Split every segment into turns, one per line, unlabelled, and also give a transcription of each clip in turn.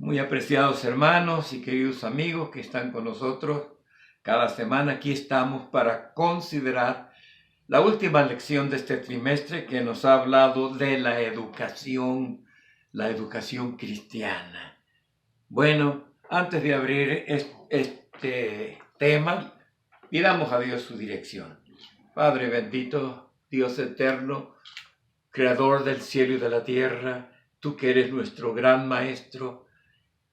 Muy apreciados hermanos y queridos amigos que están con nosotros, cada semana aquí estamos para considerar la última lección de este trimestre que nos ha hablado de la educación cristiana. Bueno, antes de abrir este tema, pidamos a Dios su dirección. Padre bendito, Dios eterno, creador del cielo y de la tierra, tú que eres nuestro gran maestro,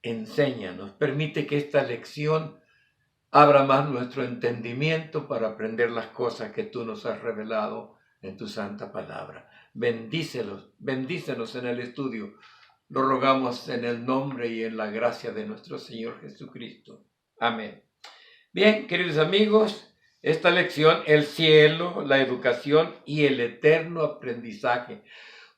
enséñanos, permite que esta lección abra más nuestro entendimiento para aprender las cosas que tú nos has revelado en tu santa palabra. Bendícenos en el estudio. Lo rogamos en el nombre y en la gracia de nuestro Señor Jesucristo. Amén. Bien, queridos amigos, esta lección, el cielo, la educación y el eterno aprendizaje.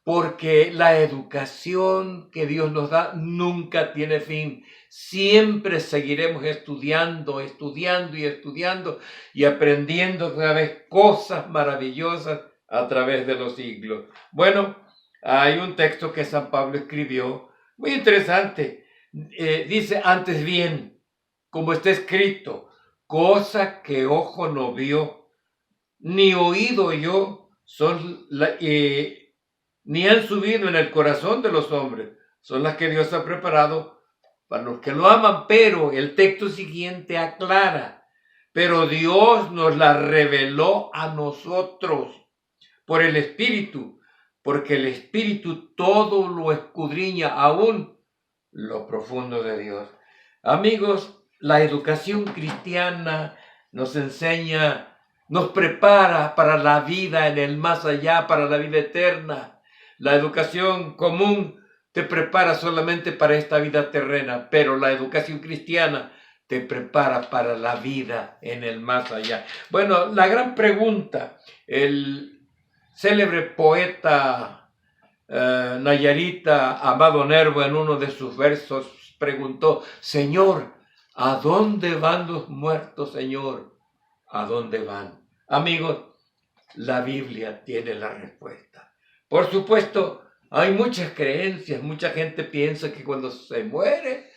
Porque la educación que Dios nos da nunca tiene fin. Siempre seguiremos estudiando y aprendiendo cada vez cosas maravillosas a través de los siglos. Bueno, hay un texto que San Pablo escribió, muy interesante. Dice, antes bien, como está escrito, cosa que ojo no vio, ni oído oyó, ni han subido en el corazón de los hombres, son las que Dios ha preparado para los que lo aman. Pero el texto siguiente aclara, pero Dios nos la reveló a nosotros por el Espíritu, porque el Espíritu todo lo escudriña, aún lo profundo de Dios. Amigos, la educación cristiana nos enseña, nos prepara para la vida en el más allá, para la vida eterna. La educación común te prepara solamente para esta vida terrena, pero la educación cristiana te prepara para la vida en el más allá. Bueno, la gran pregunta, el célebre poeta nayarita Amado Nervo en uno de sus versos preguntó, Señor, ¿a dónde van los muertos, Señor? ¿A dónde van? Amigos, la Biblia tiene la respuesta. Por supuesto, hay muchas creencias, mucha gente piensa que cuando se muere,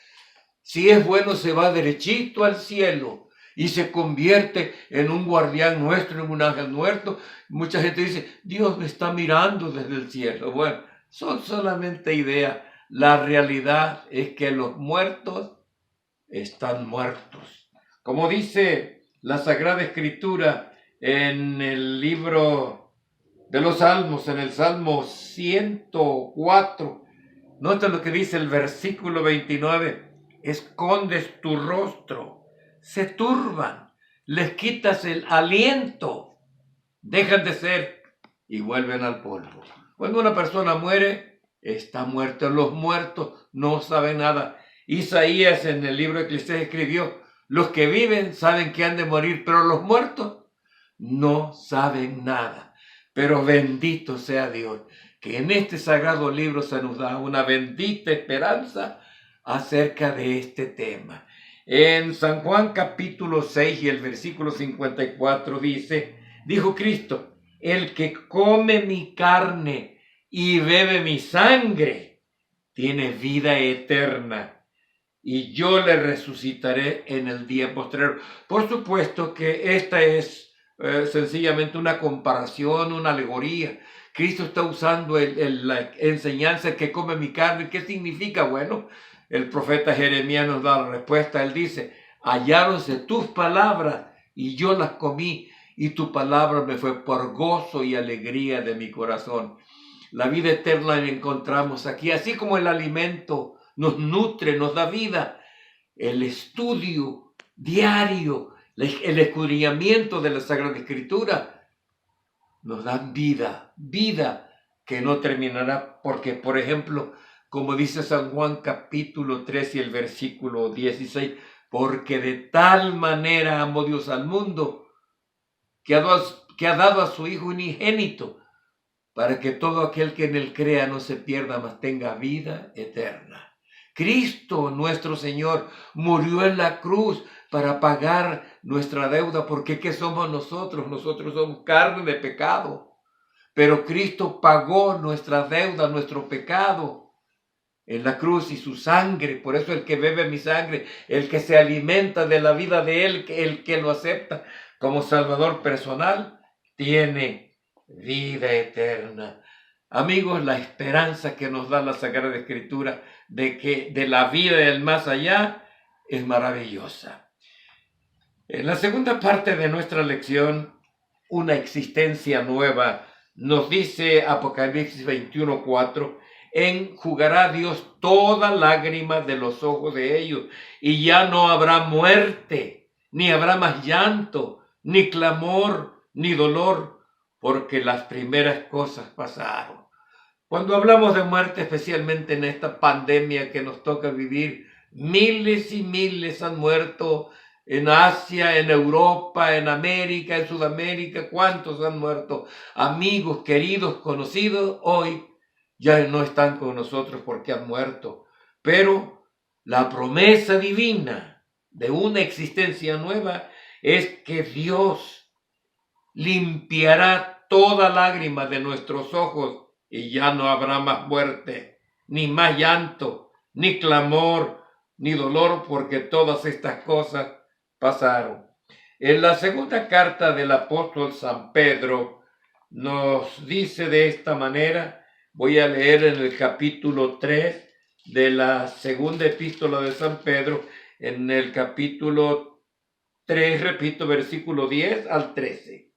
si es bueno se va derechito al cielo y se convierte en un guardián nuestro, en un ángel nuestro. Mucha gente dice, Dios me está mirando desde el cielo. Bueno, son solamente ideas. La realidad es que los muertos están muertos. Como dice la Sagrada Escritura en el libro de los Salmos, en el Salmo 104, nota lo que dice el versículo 29, escondes tu rostro, se turban, les quitas el aliento, dejan de ser y vuelven al polvo. Cuando una persona muere, está muerta. Los muertos no saben nada. Isaías en el libro de Eclesiastés escribió, los que viven saben que han de morir, pero los muertos no saben nada. Pero bendito sea Dios, que en este sagrado libro se nos da una bendita esperanza acerca de este tema. En San Juan capítulo 6 y el versículo 54 dice, dijo Cristo, el que come mi carne y bebe mi sangre, tiene vida eterna, y yo le resucitaré en el día postrero. Por supuesto que esta es sencillamente una comparación, una alegoría. Cristo está usando la enseñanza que come mi carne. ¿Qué significa? Bueno, el profeta Jeremías nos da la respuesta. Él dice, halláronse tus palabras y yo las comí, y tu palabra me fue por gozo y alegría de mi corazón. La vida eterna la encontramos aquí, así como el alimento nos nutre, nos da vida. El estudio diario, el escudriñamiento de la Sagrada Escritura nos dan vida que no terminará, porque, por ejemplo, como dice San Juan capítulo 3 y el versículo 16, porque de tal manera amó Dios al mundo, que ha dado a su Hijo unigénito, para que todo aquel que en él crea no se pierda, mas tenga vida eterna. Cristo, nuestro Señor, murió en la cruz para pagar nuestra deuda, porque ¿qué somos nosotros? Nosotros somos carne de pecado, pero Cristo pagó nuestra deuda, nuestro pecado, en la cruz y su sangre. Por eso el que bebe mi sangre, el que se alimenta de la vida de él, el que lo acepta como Salvador personal, tiene vida eterna. Amigos, la esperanza que nos da la Sagrada Escritura de la vida del más allá es maravillosa. En la segunda parte de nuestra lección, una existencia nueva, nos dice Apocalipsis 21:4, enjugará Dios toda lágrima de los ojos de ellos, y ya no habrá muerte, ni habrá más llanto, ni clamor, ni dolor, porque las primeras cosas pasaron. Cuando hablamos de muerte, especialmente en esta pandemia que nos toca vivir, miles y miles han muerto en Asia, en Europa, en América, en Sudamérica. ¿Cuántos han muerto? Amigos, queridos, conocidos, hoy ya no están con nosotros porque han muerto. Pero la promesa divina de una existencia nueva es que Dios limpiará toda lágrima de nuestros ojos y ya no habrá más muerte, ni más llanto, ni clamor, ni dolor, porque todas estas cosas pasaron. En la segunda carta del apóstol San Pedro nos dice de esta manera, voy a leer en el capítulo 3 de la segunda epístola de San Pedro, en el capítulo 3, repito, versículo 10 al 13.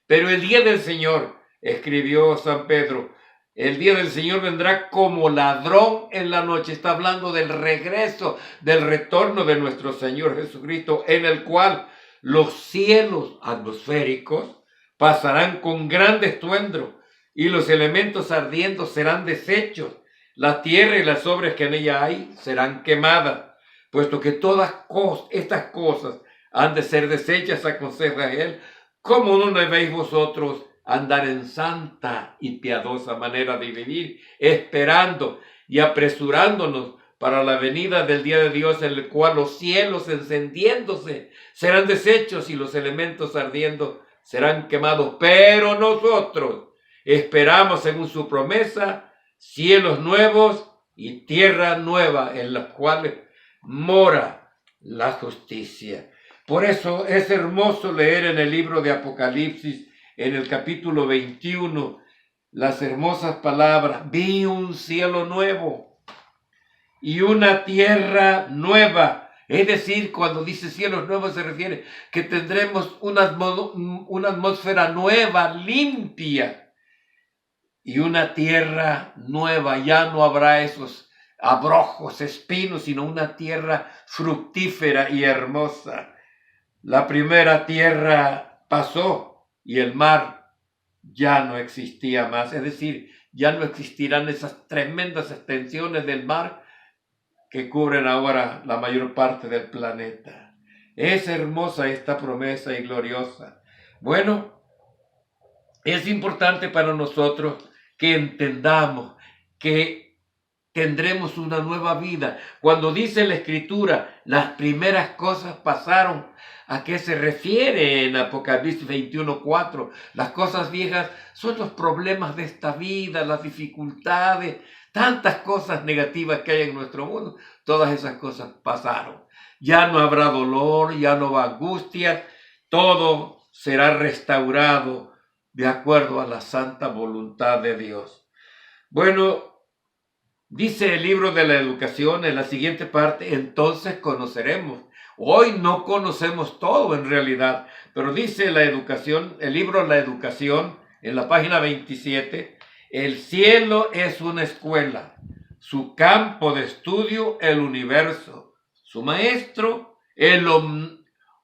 Pero el día del Señor, escribió San Pedro, el día del Señor vendrá como ladrón en la noche. Está hablando del regreso, del retorno de nuestro Señor Jesucristo, en el cual los cielos atmosféricos pasarán con gran estruendo y los elementos ardiendo serán deshechos. La tierra y las obras que en ella hay serán quemadas, puesto que todas estas cosas han de ser deshechas, aconseja él. ¿Cómo no debéis vosotros andar en santa y piadosa manera de vivir, esperando y apresurándonos para la venida del día de Dios, en el cual los cielos encendiéndose serán deshechos y los elementos ardiendo serán quemados? Pero nosotros esperamos, según su promesa, cielos nuevos y tierra nueva, en las cuales mora la justicia. Por eso es hermoso leer en el libro de Apocalipsis, en el capítulo 21, las hermosas palabras: vi un cielo nuevo y una tierra nueva. Es decir, cuando dice cielos nuevos se refiere que tendremos una atmósfera nueva, limpia, y una tierra nueva. Ya no habrá esos abrojos, espinos, sino una tierra fructífera y hermosa. La primera tierra pasó y el mar ya no existía más, es decir, ya no existirán esas tremendas extensiones del mar que cubren ahora la mayor parte del planeta. Es hermosa esta promesa y gloriosa. Bueno, es importante para nosotros que entendamos que tendremos una nueva vida. Cuando dice la Escritura, las primeras cosas pasaron, ¿a qué se refiere en Apocalipsis 21:4? Las cosas viejas son los problemas de esta vida, las dificultades, tantas cosas negativas que hay en nuestro mundo. Todas esas cosas pasaron. Ya no habrá dolor, ya no habrá angustia, todo será restaurado de acuerdo a la santa voluntad de Dios. Bueno, dice el libro de la educación en la siguiente parte: entonces conoceremos. Hoy no conocemos todo en realidad, pero dice la educación, el libro La Educación, en la página 27, el cielo es una escuela, su campo de estudio el universo, su maestro el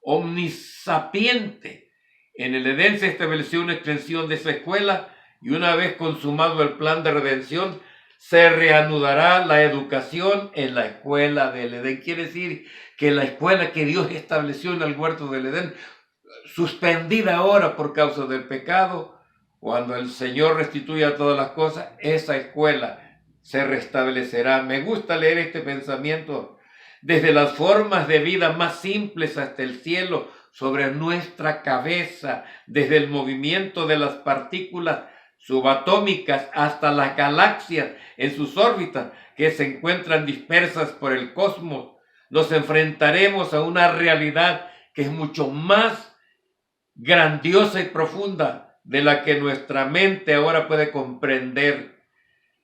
omnisapiente. En el Edén se estableció una extensión de esa escuela y una vez consumado el plan de redención, se reanudará la educación en la escuela del Edén. Quiere decir que la escuela que Dios estableció en el huerto del Edén, suspendida ahora por causa del pecado, cuando el Señor restituya todas las cosas, esa escuela se restablecerá. Me gusta leer este pensamiento desde las formas de vida más simples hasta el cielo sobre nuestra cabeza, desde el movimiento de las partículas subatómicas hasta las galaxias en sus órbitas que se encuentran dispersas por el cosmos, nos enfrentaremos a una realidad que es mucho más grandiosa y profunda de la que nuestra mente ahora puede comprender,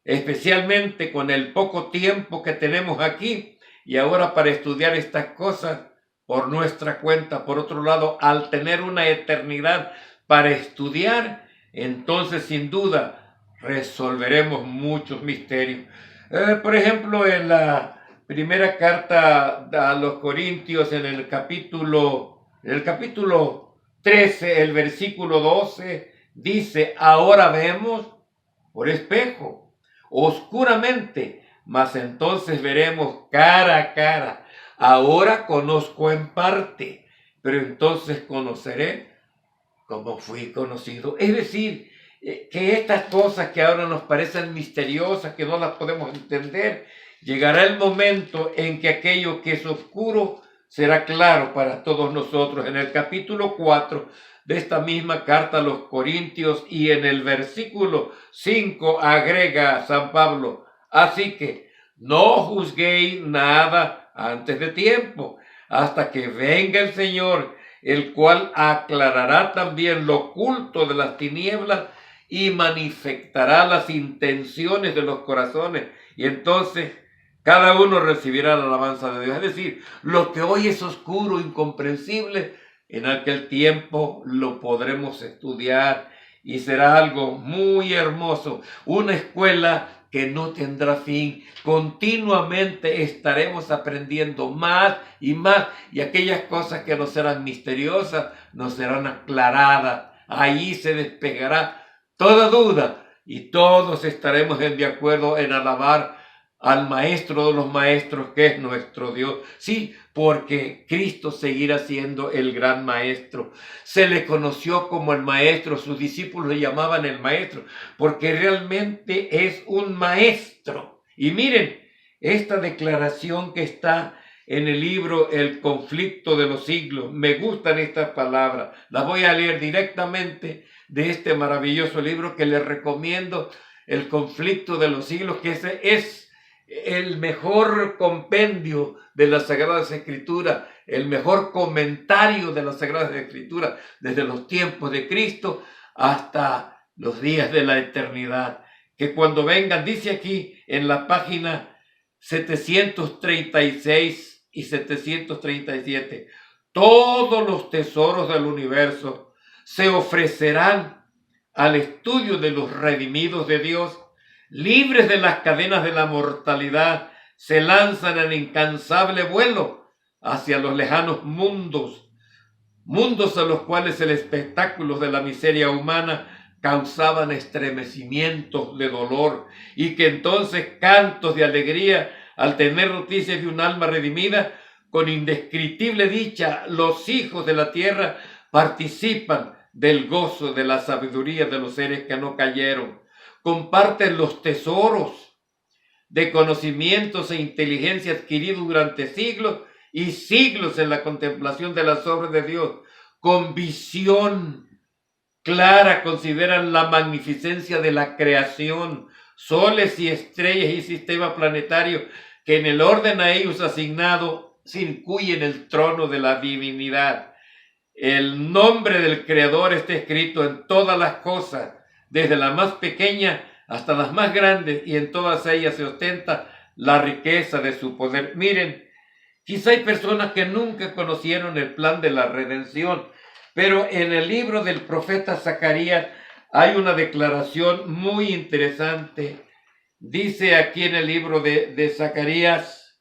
especialmente con el poco tiempo que tenemos aquí y ahora para estudiar estas cosas por nuestra cuenta. Por otro lado, al tener una eternidad para estudiar, entonces sin duda resolveremos muchos misterios. Por ejemplo, en la primera carta a los Corintios, en el capítulo 13, el versículo 12, dice: ahora vemos por espejo, oscuramente, mas entonces veremos cara a cara. Ahora conozco en parte, pero entonces conoceré como fui conocido. Es decir, que estas cosas que ahora nos parecen misteriosas, que no las podemos entender, llegará el momento en que aquello que es oscuro será claro para todos nosotros. En el capítulo 4 de esta misma carta a los Corintios y en el versículo 5 agrega San Pablo: así que no juzguéis nada antes de tiempo, hasta que venga el Señor, el cual aclarará también lo oculto de las tinieblas y manifestará las intenciones de los corazones. Y entonces cada uno recibirá la alabanza de Dios. Es decir, lo que hoy es oscuro, incomprensible, en aquel tiempo lo podremos estudiar y será algo muy hermoso. Una escuela que no tendrá fin. Continuamente estaremos aprendiendo más y más, y aquellas cosas que nos serán misteriosas nos serán aclaradas. Ahí se despegará toda duda y todos estaremos de acuerdo en alabar al Maestro de los Maestros, que es nuestro Dios. Sí, porque Cristo seguirá siendo el gran Maestro. Se le conoció como el Maestro, sus discípulos le llamaban el Maestro, porque realmente es un Maestro. Y miren, esta declaración que está en el libro El conflicto de los siglos, me gustan estas palabras, las voy a leer directamente de este maravilloso libro que les recomiendo, El conflicto de los siglos, que ese es el mejor compendio de las Sagradas Escrituras, el mejor comentario de las Sagradas Escrituras desde los tiempos de Cristo hasta los días de la eternidad. Que cuando vengan, dice aquí en la página 736 y 737, todos los tesoros del universo se ofrecerán al estudio de los redimidos de Dios. Libres de las cadenas de la mortalidad, se lanzan en incansable vuelo hacia los lejanos mundos a los cuales el espectáculo de la miseria humana causaban estremecimientos de dolor, y que entonces cantos de alegría al tener noticias de un alma redimida, con indescriptible dicha los hijos de la tierra participan del gozo de la sabiduría de los seres que no cayeron. Comparten los tesoros de conocimientos e inteligencia adquiridos durante siglos y siglos en la contemplación de las obras de Dios. Con visión clara consideran la magnificencia de la creación, soles y estrellas y sistema planetario que en el orden a ellos asignado circuyen el trono de la divinidad. El nombre del Creador está escrito en todas las cosas, desde la más pequeña hasta las más grandes, y en todas ellas se ostenta la riqueza de su poder. Miren, quizá hay personas que nunca conocieron el plan de la redención, pero en el libro del profeta Zacarías hay una declaración muy interesante. Dice aquí en el libro de Zacarías,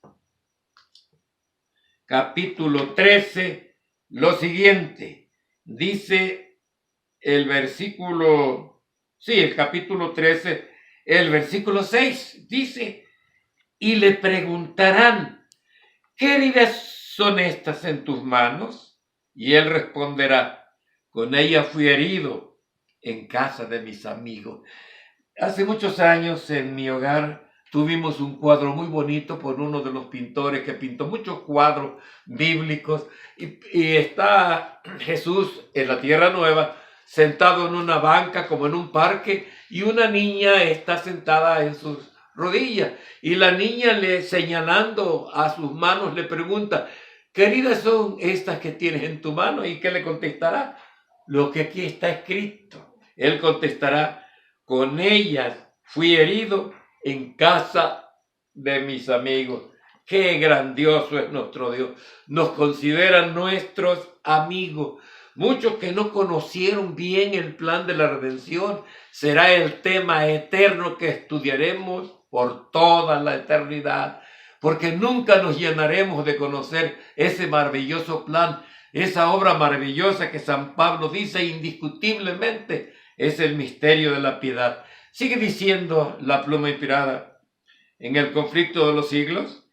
capítulo 13, lo siguiente. Dice el capítulo 13, el versículo 6, dice: y le preguntarán, ¿qué heridas son estas en tus manos? Y él responderá, con ella fui herido en casa de mis amigos. Hace muchos años en mi hogar tuvimos un cuadro muy bonito por uno de los pintores que pintó muchos cuadros bíblicos, y está Jesús en la Tierra Nueva sentado en una banca como en un parque y una niña está sentada en sus rodillas y la niña le señalando a sus manos le pregunta, ¿qué heridas son estas que tienes en tu mano? ¿Y qué le contestará? Lo que aquí está escrito. Él contestará, con ellas fui herido en casa de mis amigos. Qué grandioso es nuestro Dios. Nos consideran nuestros amigos. Muchos que no conocieron bien el plan de la redención será el tema eterno que estudiaremos por toda la eternidad, porque nunca nos llenaremos de conocer ese maravilloso plan, esa obra maravillosa que San Pablo dice indiscutiblemente es el misterio de la piedad. Sigue diciendo la pluma inspirada, en el conflicto de los siglos,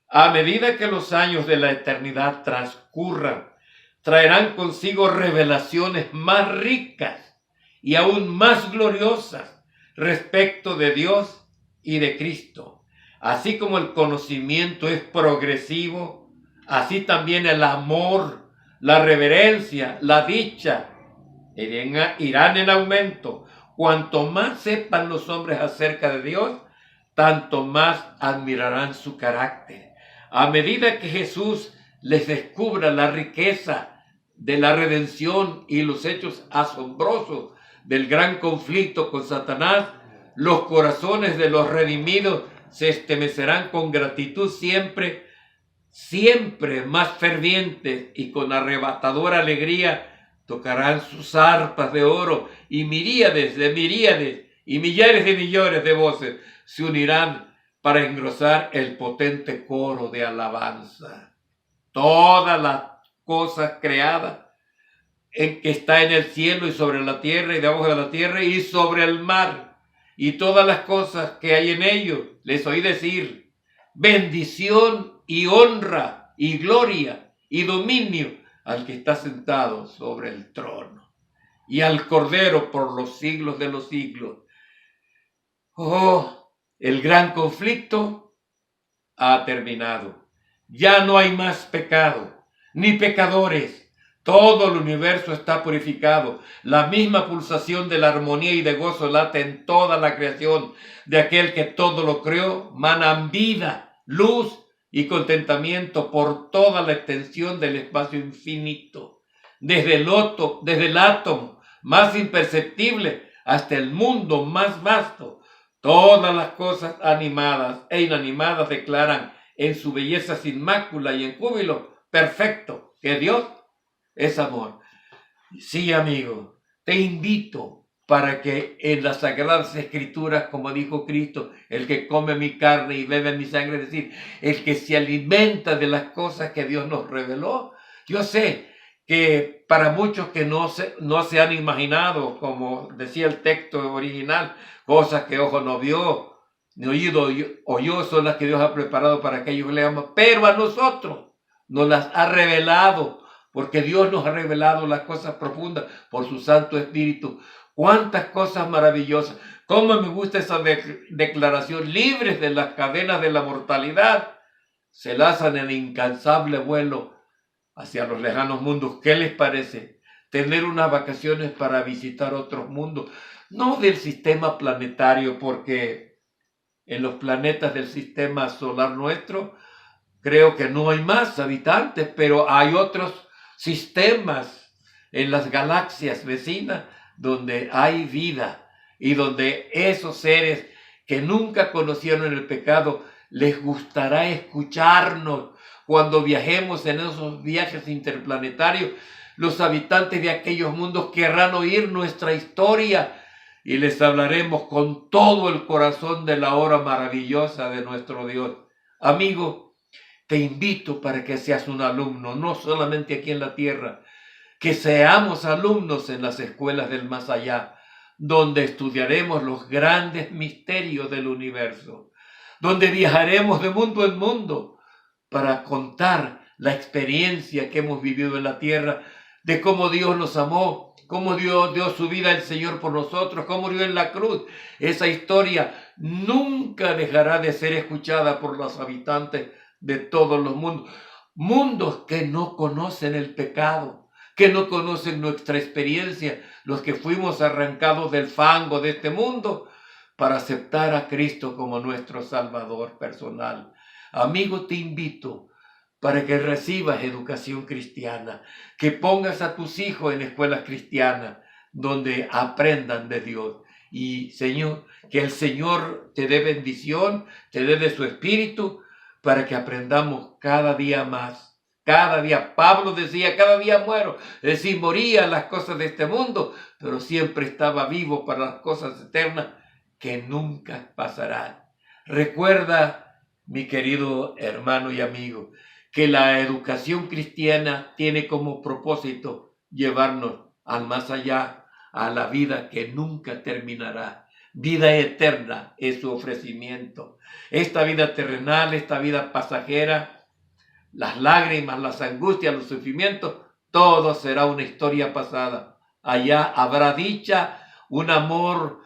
a medida que los años de la eternidad transcurran, traerán consigo revelaciones más ricas y aún más gloriosas respecto de Dios y de Cristo. Así como el conocimiento es progresivo, así también el amor, la reverencia, la dicha irán en aumento. Cuanto más sepan los hombres acerca de Dios, tanto más admirarán su carácter. A medida que Jesús les descubra la riqueza de la redención y los hechos asombrosos del gran conflicto con Satanás, los corazones de los redimidos se estremecerán con gratitud siempre más fervientes y con arrebatadora alegría tocarán sus arpas de oro y miríades y millares de millones de voces se unirán para engrosar el potente coro de alabanza. Todas las cosas creadas que está en el cielo y sobre la tierra y debajo de la tierra y sobre el mar y todas las cosas que hay en ellos, les oí decir, bendición y honra y gloria y dominio al que está sentado sobre el trono y al Cordero por los siglos de los siglos. Oh, el gran conflicto ha terminado. Ya no hay más pecado, ni pecadores. Todo el universo está purificado. La misma pulsación de la armonía y de gozo late en toda la creación. De aquel que todo lo creó, manan vida, luz y contentamiento por toda la extensión del espacio infinito. Desde el átomo más imperceptible hasta el mundo más vasto. Todas las cosas animadas e inanimadas declaran en su belleza sin mácula y en júbilo perfecto que Dios es amor. Sí, amigo, te invito para que en las Sagradas Escrituras, como dijo Cristo, el que come mi carne y bebe mi sangre, es decir, el que se alimenta de las cosas que Dios nos reveló. Yo sé que para muchos que no se han imaginado, como decía el texto original, cosas que ojo no vio, ni oído oyó, son las que Dios ha preparado para que ellos leamos, pero a nosotros nos las ha revelado, porque Dios nos ha revelado las cosas profundas por su Santo Espíritu. Cuántas cosas maravillosas. Cómo me gusta esa declaración, libres de las cadenas de la mortalidad, se lanzan en incansable vuelo hacia los lejanos mundos. ¿Qué les parece? Tener unas vacaciones para visitar otros mundos, no del sistema planetario, porque en los planetas del sistema solar nuestro creo que no hay más habitantes, pero hay otros sistemas en las galaxias vecinas donde hay vida y donde esos seres que nunca conocieron el pecado les gustará escucharnos cuando viajemos en esos viajes interplanetarios. Los habitantes de aquellos mundos querrán oír nuestra historia y les hablaremos con todo el corazón de la obra maravillosa de nuestro Dios. Amigo, te invito para que seas un alumno, no solamente aquí en la tierra, que seamos alumnos en las escuelas del más allá, donde estudiaremos los grandes misterios del universo, donde viajaremos de mundo en mundo para contar la experiencia que hemos vivido en la tierra, de cómo Dios nos amó, cómo dio su vida el Señor por nosotros, cómo murió en la cruz. Esa historia nunca dejará de ser escuchada por los habitantes de todos los mundos. Mundos que no conocen el pecado, que no conocen nuestra experiencia, los que fuimos arrancados del fango de este mundo para aceptar a Cristo como nuestro Salvador personal. Amigo, te invito para que recibas educación cristiana, que pongas a tus hijos en escuelas cristianas donde aprendan de Dios. Y Señor, que el Señor te dé bendición, te dé de su espíritu para que aprendamos cada día más. Cada día, Pablo decía, cada día muero. Es decir, moría las cosas de este mundo, pero siempre estaba vivo para las cosas eternas que nunca pasarán. Recuerda, mi querido hermano y amigo, que la educación cristiana tiene como propósito llevarnos al más allá, a la vida que nunca terminará. Vida eterna es su ofrecimiento. Esta vida terrenal, esta vida pasajera, las lágrimas, las angustias, los sufrimientos, todo será una historia pasada. Allá habrá dicha, un amor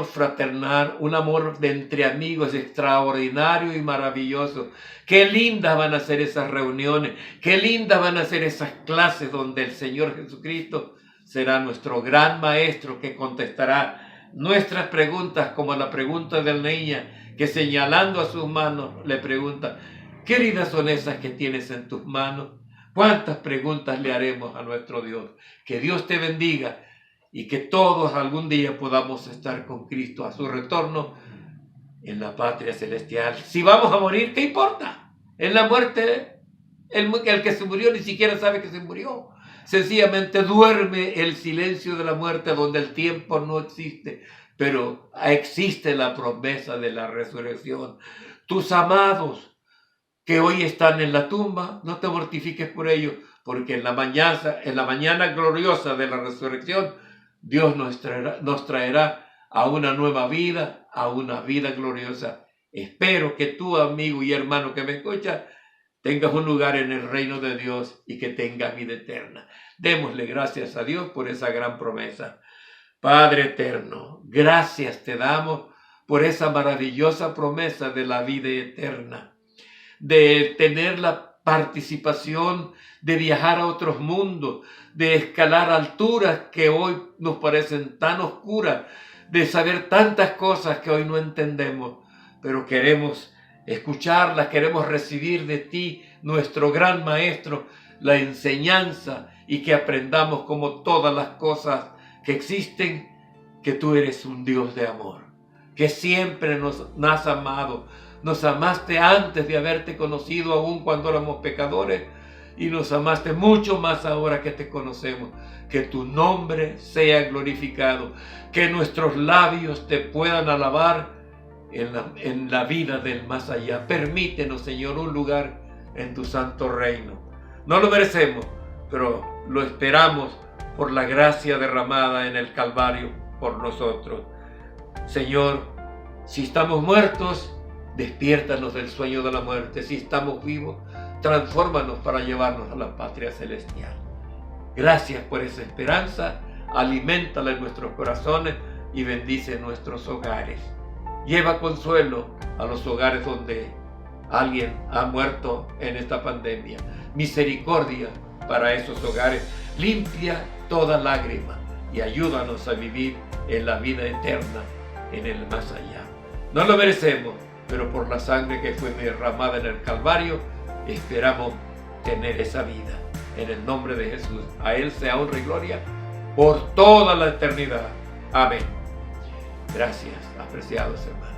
fraternal, un amor de entre amigos extraordinario y maravilloso. Qué lindas van a ser esas reuniones, qué lindas van a ser esas clases donde el Señor Jesucristo será nuestro gran maestro que contestará nuestras preguntas, como la pregunta de la niña que señalando a sus manos le pregunta: ¿qué heridas son esas que tienes en tus manos? ¿Cuántas preguntas le haremos a nuestro Dios? Que Dios te bendiga y que todos algún día podamos estar con Cristo a su retorno en la patria celestial. Si vamos a morir, ¿qué importa? En la muerte, el que se murió ni siquiera sabe que se murió. Sencillamente duerme el silencio de la muerte donde el tiempo no existe, pero existe la promesa de la resurrección. Tus amados que hoy están en la tumba, no te mortifiques por ello, porque en la mañana gloriosa de la resurrección, Dios nos traerá a una nueva vida, a una vida gloriosa. Espero que tú, amigo y hermano que me escuchas, tengas un lugar en el reino de Dios y que tengas vida eterna. Démosle gracias a Dios por esa gran promesa. Padre eterno, gracias te damos por esa maravillosa promesa de la vida eterna, de tener la participación, de viajar a otros mundos, de escalar alturas que hoy nos parecen tan oscuras, de saber tantas cosas que hoy no entendemos, pero queremos escucharlas, queremos recibir de ti, nuestro gran maestro, la enseñanza y que aprendamos como todas las cosas que existen, que tú eres un Dios de amor, que siempre nos has amado. Nos amaste antes de haberte conocido, aún cuando éramos pecadores, y nos amaste mucho más ahora que te conocemos. Que tu nombre sea glorificado, que nuestros labios te puedan alabar en la vida del más allá. Permítenos, Señor, un lugar en tu santo reino. No lo merecemos, pero lo esperamos por la gracia derramada en el Calvario por nosotros. Señor, si estamos muertos, despiértanos del sueño de la muerte. Si estamos vivos, transfórmanos para llevarnos a la patria celestial. Gracias por esa esperanza. Aliméntala en nuestros corazones y bendice nuestros hogares. Lleva consuelo a los hogares donde alguien ha muerto en esta pandemia. Misericordia para esos hogares. Limpia toda lágrima y ayúdanos a vivir en la vida eterna, en el más allá. No lo merecemos, pero por la sangre que fue derramada en el Calvario, esperamos tener esa vida. En el nombre de Jesús, a Él sea honra y gloria por toda la eternidad. Amén. Gracias, apreciados hermanos.